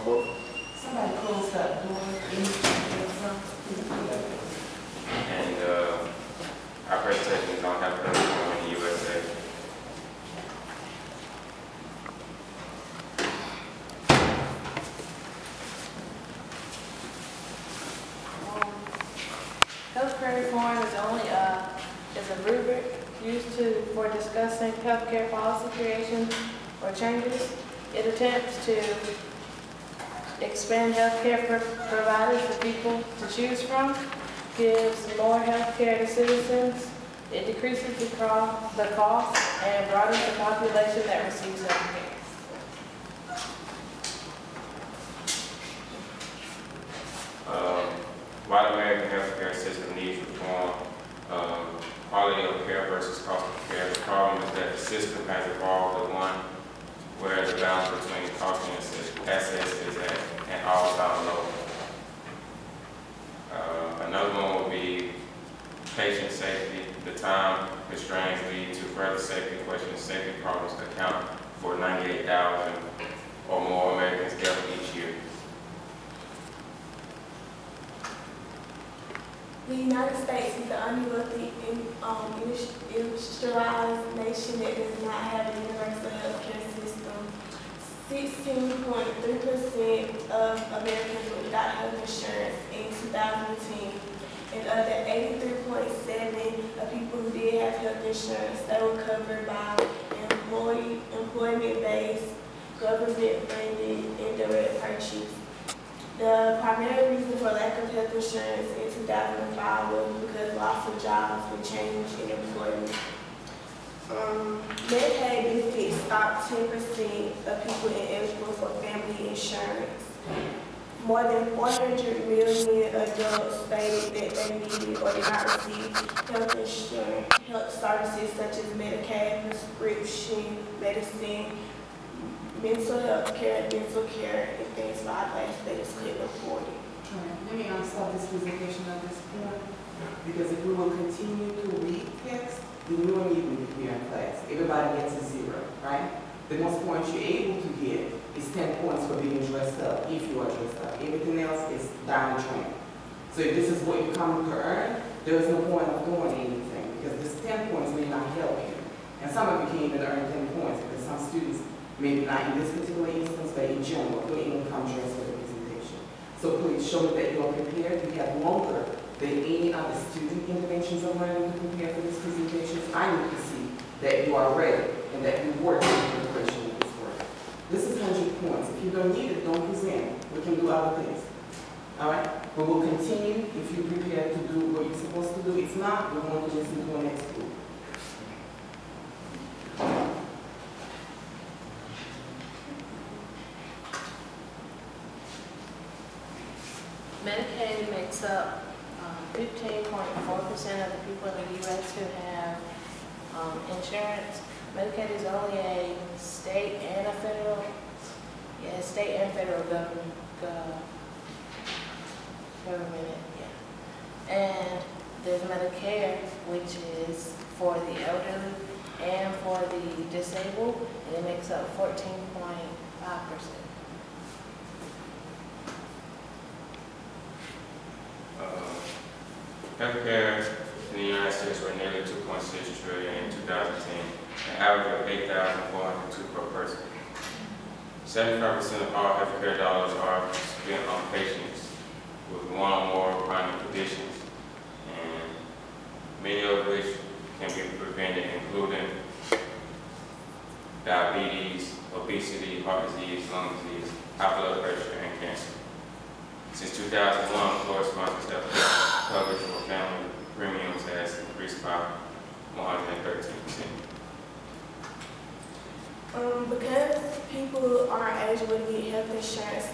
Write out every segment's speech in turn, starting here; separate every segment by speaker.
Speaker 1: forth.
Speaker 2: Somebody close that door.
Speaker 3: And our presentation is on healthcare reform in the USA.
Speaker 4: Healthcare reform is only a rubric used for discussing healthcare policy creation or changes. It attempts to expand healthcare providers for people to choose from, gives more healthcare to citizens. It decreases the cost and broadens the population that receives healthcare.
Speaker 3: While the American healthcare system needs reform, quality of care versus cost of care, the problem is that the system has evolved to one where the balance between cost and assets is at an all-time low. Another one will be patient safety. The time constraints lead to further safety questions. Safety problems account for 98,000 or more Americans' deaths each year.
Speaker 5: The United States is the only wealthy industrialized nation that does not have a universal healthcare system. 16.3% of Americans were without health insurance in 2010, and of the 83.7% of people who did have health insurance, they were covered by employment-based, government-funded, indirect purchase. The primary reason for lack of health insurance in 2005 was because loss of jobs and change in employment. Medicaid benefits stopped 10% of people ineligible for family insurance. More than 400 million adults stated that they needed or did not receive health insurance, health services such as Medicaid, prescription medicine, mental health care, dental care, and things like that. They just couldn't afford it.
Speaker 2: Let me stop this presentation at this point, because if we will continue to read text, then we won't even be here in class. Everybody gets a 0, right? The most points you're able to get is 10 points for being dressed up, if you are dressed up. Everything else is down the drain. So if this is what you come to earn, there is no point of doing anything, because this 10 points may not help you. And some of you can't even earn 10 points, because some students, maybe not in this particular instance, but in general, don't even come dressed for the presentation. So please show me that you are prepared. We have longer than any other student interventions of learning to prepare for this presentation. I need to see that you are ready and that you work in preparation of this work. This is 100 points. If you don't need it, don't present. We can do other things. All right? But we'll continue if you're prepared to do what you're supposed to do. If not, we're going to listen to our next group.
Speaker 4: Medicaid makes up 15.4% of the people in the U.S. who have insurance. Medicaid is only a state and federal government. And there's Medicare, which is for the elderly and for the disabled, and it makes up 14.5%.
Speaker 3: Healthcare in the United States were nearly $2.6 trillion in 2010, an average of $8,402 per person. 75% of all healthcare dollars are spent on patients with one or more chronic conditions, and many of which can be prevented, including diabetes, obesity, heart disease, lung disease, high blood pressure, and cancer. Since 2001, employer-sponsored healthcare coverage for family premiums has increased by 113%.
Speaker 5: Because people aren't eligible to get health insurance,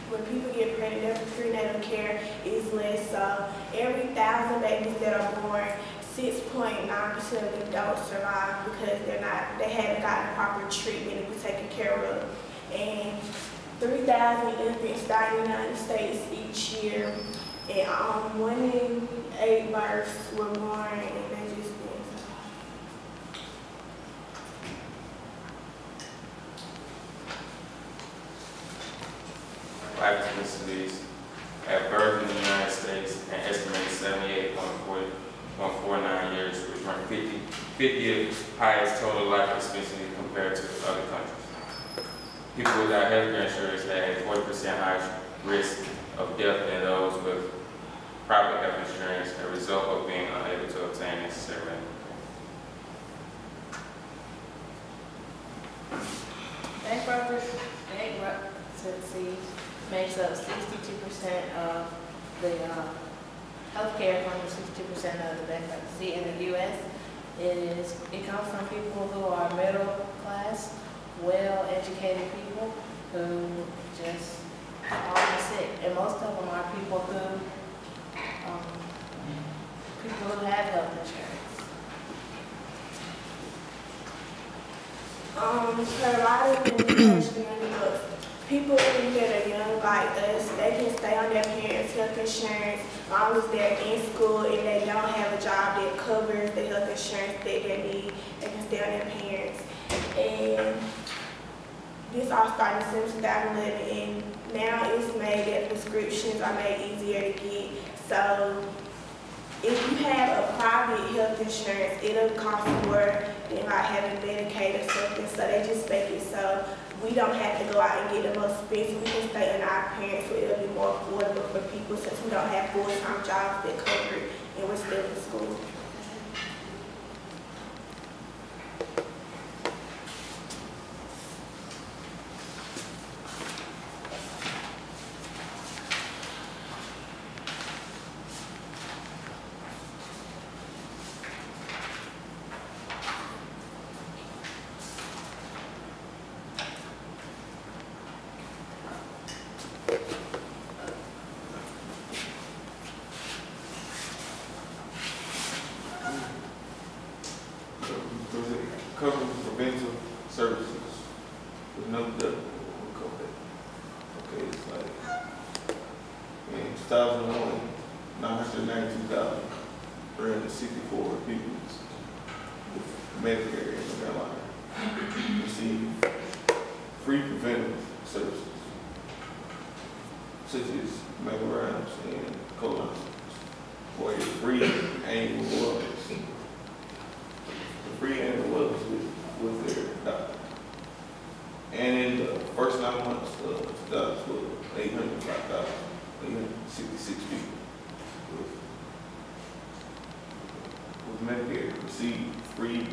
Speaker 5: when people get pregnant, their prenatal care is less. So every 1,000 babies that are born, 6.9% of them don't survive because they haven't gotten proper treatment and been taken care of. And 3,000 infants die in the United States each year, and 1 in 8 births were born, and they just didn't survive.
Speaker 3: life expectancies at birth in the United States, an estimated 78.49 years, which ranked 50th highest total life expectancy compared to other countries. People without health care insurance had a 40% higher risk of death than those with private health insurance, a result of being unable to obtain necessary medical care.
Speaker 4: Bankruptcy makes up 62% of the healthcare claims, 62% of the bankruptcy in the U.S. It comes from people who are middle class, well-educated people who just are sick, and most of them are people who have health insurance.
Speaker 5: Providers and education, people that are young like us, they can stay on their parents' health insurance as long as they're in school and they don't have a job that covers the health insurance that they need. They can stay on their parents. And this all started since 2011, and now it's made that prescriptions are made easier to get. So if you have a private health insurance, it'll cost more than like having Medicaid or something. So they just make it so we don't have to go out and get the most expensive. We can stay on our parents, so it'll be more affordable for people since we don't have full-time jobs that cover it and we're still in school.
Speaker 1: Covering preventive services with no deductible will cover that. Okay, it's like in 2001, 992,364 people with Medicare in North Carolina receive free preventive services, such as mammograms and colonoscopies, or a free annual wellness. Free annual wellness with their doctor. And in the first 9 months of 2012, 805,866 people with Medicare received free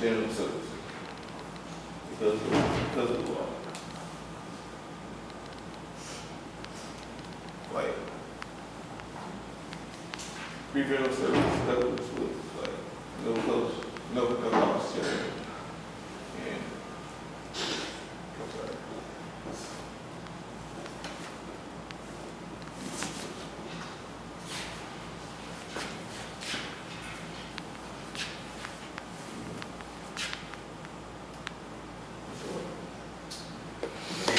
Speaker 1: dental services because of the law. Like free dental services covers with no cost sharing, and I'm sorry.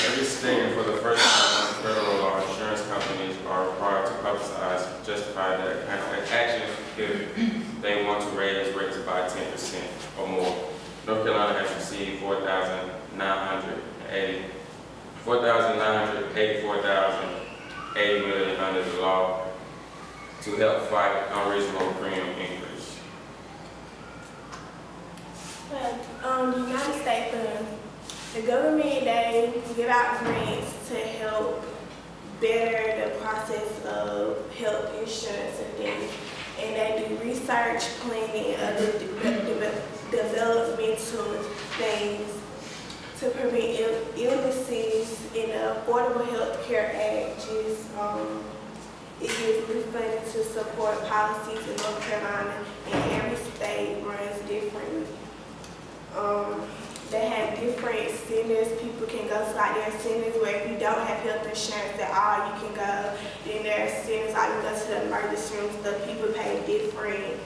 Speaker 3: Every state and for the first time, federal law insurance companies are required to publicize, justify their actions if they want to raise rates by 10% or more. North Carolina has received 4,984,080 million under the law to help fight unreasonable premium increase.
Speaker 5: The United States, the government, they give out grants to help better the process of health insurance and things. And they do research, planning, other developmental things to prevent illnesses. And the Affordable Health Care Act just it gives new funding to support policies in North Carolina, and every state runs differently. They have different centers people can go to, like there are centers where if you don't have health insurance at all, you can go. Then there are centers like you go to the emergency rooms, the people pay different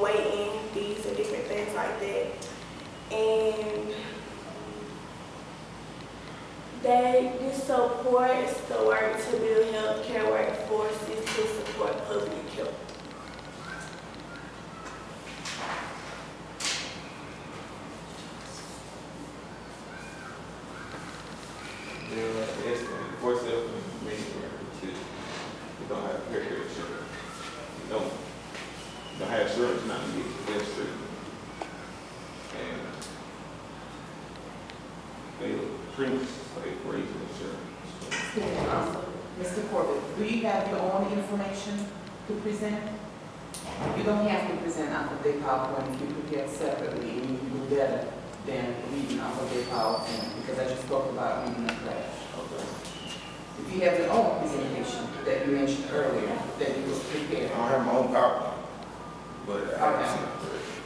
Speaker 5: waiting fees and different things like that. And this supports the work to build healthcare workforces to support public health.
Speaker 1: There pretty much like raising insurance.
Speaker 2: Mr. Corbett, do you have your own information to present? You don't have to present off of their PowerPoint. If you prepare separately, and you do better than reading off of their PowerPoint, because I just spoke about reading the class.
Speaker 1: Okay.
Speaker 2: If you have your own presentation that you mentioned earlier, that you was prepared.
Speaker 1: I don't have my own PowerPoint, but I
Speaker 2: Okay.
Speaker 1: can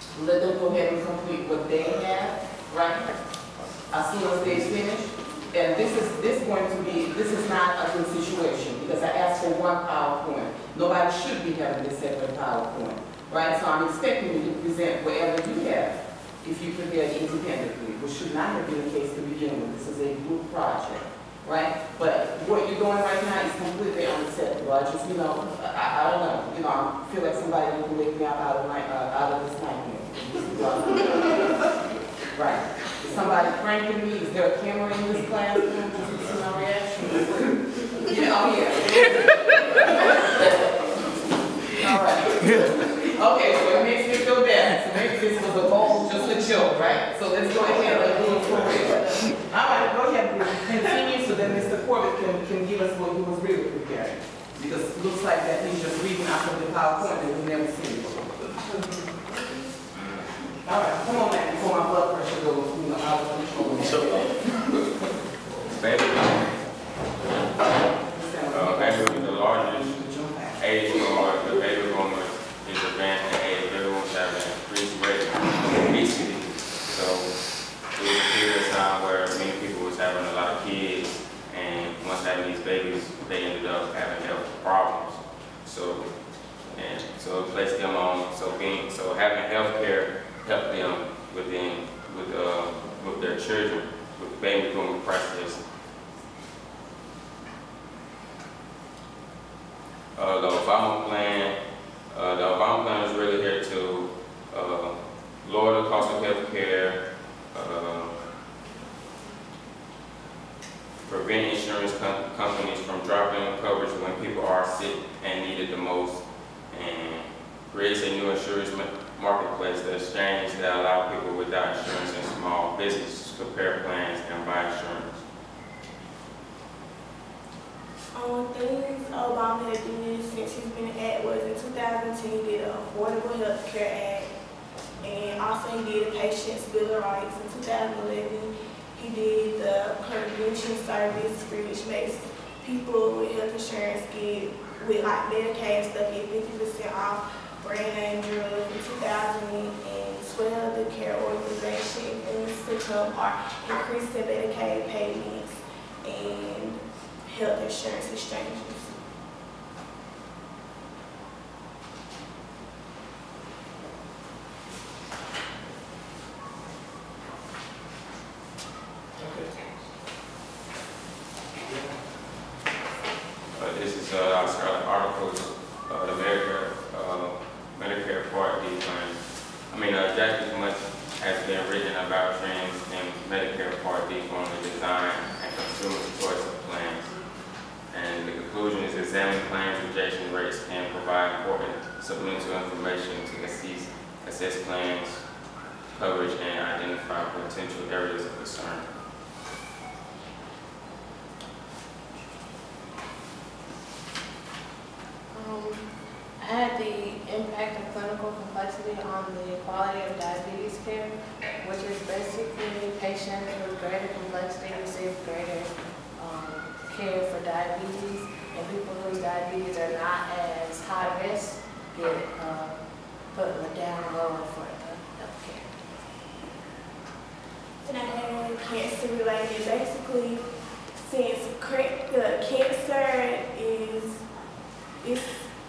Speaker 1: see
Speaker 2: Let them go ahead and complete what they have, right? As soon as they finish. And this is not a good situation, because I asked for one PowerPoint. Nobody should be having this separate PowerPoint, right? So I'm expecting you to present whatever you have, if you prepare independently, which should not have been the case to begin with. This is a group project, right? But what you're doing right now is completely unacceptable. I just, I don't know, I feel like somebody need to wake me up out of this nightmare. Right. Is somebody pranking me? Is there a camera in this classroom? Just to see my reaction? Yeah, oh yeah. All right. Okay, so it makes me feel bad. So maybe this was a goal, just a joke, right? So let's go ahead and do it for real. All right, go ahead and continue so that Mr. Corbett can give us what he was really preparing. Because it looks like that he's just reading out of the PowerPoint that we've never seen before. All right, come on back before my blood pressure goes, out of control.
Speaker 3: Baby is the largest age for the baby boomers is advanced in age. Everyone's having an increased rate of obesity. So it was a period of time where many people was having a lot of kids, and once having these babies, they ended up having health problems. So it placed them on. So having health care help them with their children, with the baby boom crisis. The Obama plan is really here to lower the cost of health care, prevent insurance companies from dropping coverage when people are sick and need it the most, and creates a new insurance marketplace, the exchange that allow people without insurance and small businesses to compare plans and buy insurance.
Speaker 5: Things Obama had did since he's been at was in 2010 he did an Affordable Health Care Act, and also he did a Patient's Bill of Rights. In 2011 he did the Prevention Service, which makes people with health insurance with like Medicaid and stuff get 50% off brand name drugs. In 2012, the care organization and Centrum are increasing Medicaid payments and health insurance exchanges.
Speaker 3: This is articles, the Medicare Part D plan. Just as much has been written about trends in Medicare Part D formula design and consumer choice of plans. And the conclusion is examining plans rejection rates can provide important supplemental information to assess plans, coverage, and identify potential areas of concern.
Speaker 4: I had the impact of clinical complexity on the quality of diabetes care, which is basically patients with greater complexity receive greater care for diabetes, and people whose diabetes are not as high risk get put down lower for the health care.
Speaker 5: And I had cancer related. Basically, since the cancer is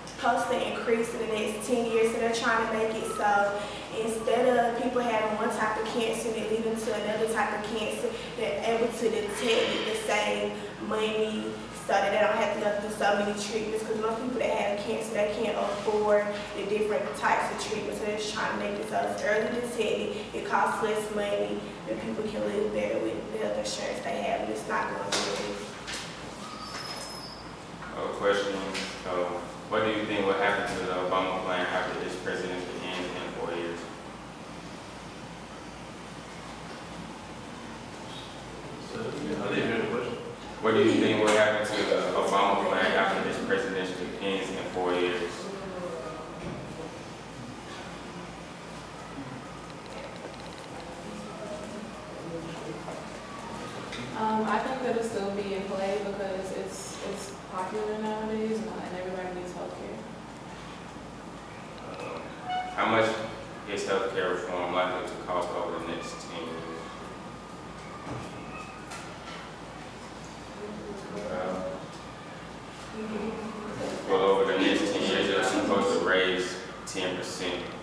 Speaker 5: supposed to increase in the next 10 years, so they're trying to make it so instead of people having one type of cancer and it leading to another type of cancer, they're able to detect it to save money so that they don't have to go through so many treatments, because most people that have cancer, they can't afford the different types of treatments, so they're just trying to make it so it's early detected, it costs less money, and people can live better with the health insurance they have, and it's not going to
Speaker 3: Question, what do you think will happen to the Obama plan after this presidency ends in 4 years?
Speaker 1: So,
Speaker 3: What do you think will happen to the Obama plan after this presidential ends in 4 years?
Speaker 4: I think that it'll still be in play because it's popular nowadays and everybody needs healthcare.
Speaker 3: How much is healthcare reform likely to cost over the next 10 years? Well, over the next 10 years, they're supposed to raise 10%.